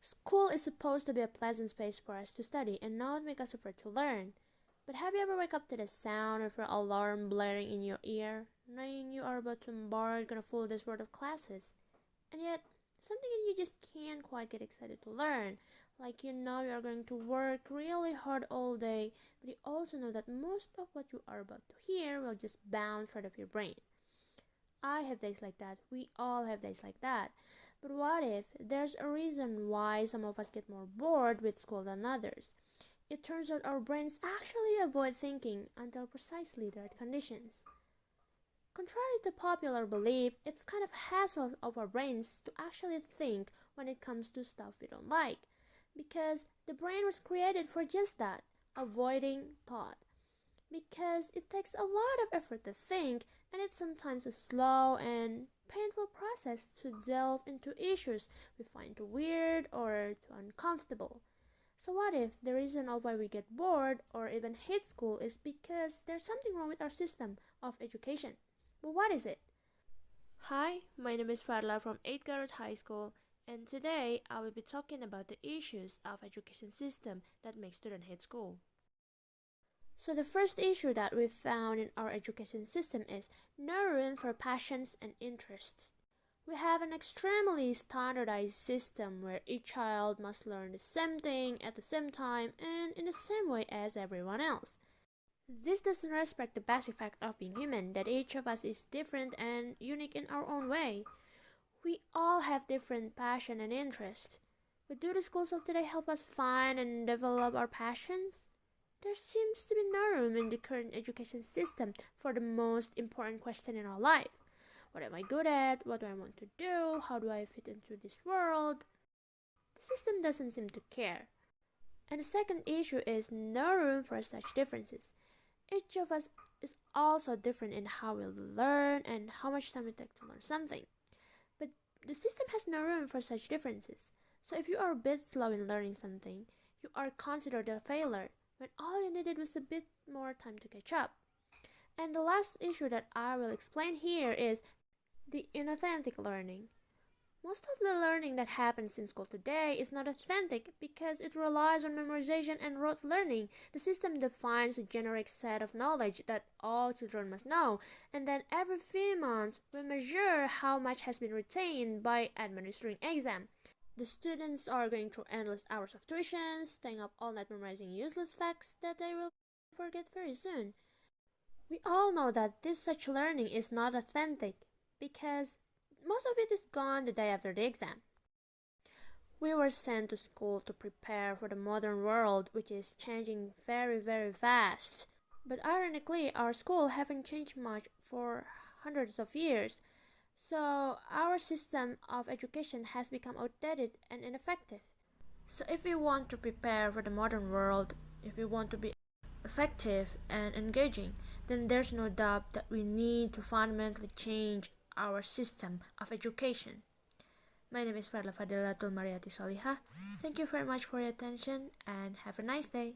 School is supposed to be a pleasant space for us to study and not make us afraid to learn. But have you ever wake up to the sound of your alarm blaring in your ear, knowing you are about to embark on a full day's worth of classes? And yet, something in you just can't quite get excited to learn. Like you know you are going to work really hard all day, but you also know that most of what you are about to hear will just bounce right off your brain. I have days like that. We all have days like that. But what if there's a reason why some of us get more bored with school than others? It turns out our brains actually avoid thinking until precisely the right conditions. Contrary to popular belief, it's kind of hassle of our brains to actually think when it comes to stuff we don't like. Because the brain was created for just that, avoiding thought. Because it takes a lot of effort to think, and it's sometimes a slow and painful process to delve into issues we find too weird or too uncomfortable. So what if the reason of why we get bored or even hate school is because there's something wrong with our system of education? But what is it? Hi, my name is Fadla from 8th Garut High School, and today I will be talking about the issues of education system that make students hate school. So the first issue that we found in our education system is no room for passions and interests. We have an extremely standardized system where each child must learn the same thing at the same time and in the same way as everyone else. This doesn't respect the basic fact of being human, that each of us is different and unique in our own way. We all have different passion and interest. But do the schools of today help us find and develop our passions? There seems to be no room in the current education system for the most important question in our life. What am I good at? What do I want to do? How do I fit into this world? The system doesn't seem to care. And the second issue is no room for such differences. Each of us is also different in how we learn and how much time we take to learn something. But the system has no room for such differences. So if you are a bit slow in learning something, you are considered a failure when all you needed was a bit more time to catch up. And the last issue that I will explain here is the inauthentic learning. Most of the learning that happens in school today is not authentic because it relies on memorization and rote learning. The system defines a generic set of knowledge that all children must know, and then every few months we measure how much has been retained by administering exam. The students are going through endless hours of tuition, staying up all night memorizing useless facts that they will forget very soon. We all know that this such learning is not authentic because most of it is gone the day after the exam. We were sent to school to prepare for the modern world, which is changing very fast. But ironically, our school haven't changed much for hundreds of years. So our system of education has become outdated and ineffective. So if we want to prepare for the modern world, if we want to be effective and engaging, then there's no doubt that we need to fundamentally change our system of education. My name is Fadhilatul Thank you very much for your attention and have a nice day.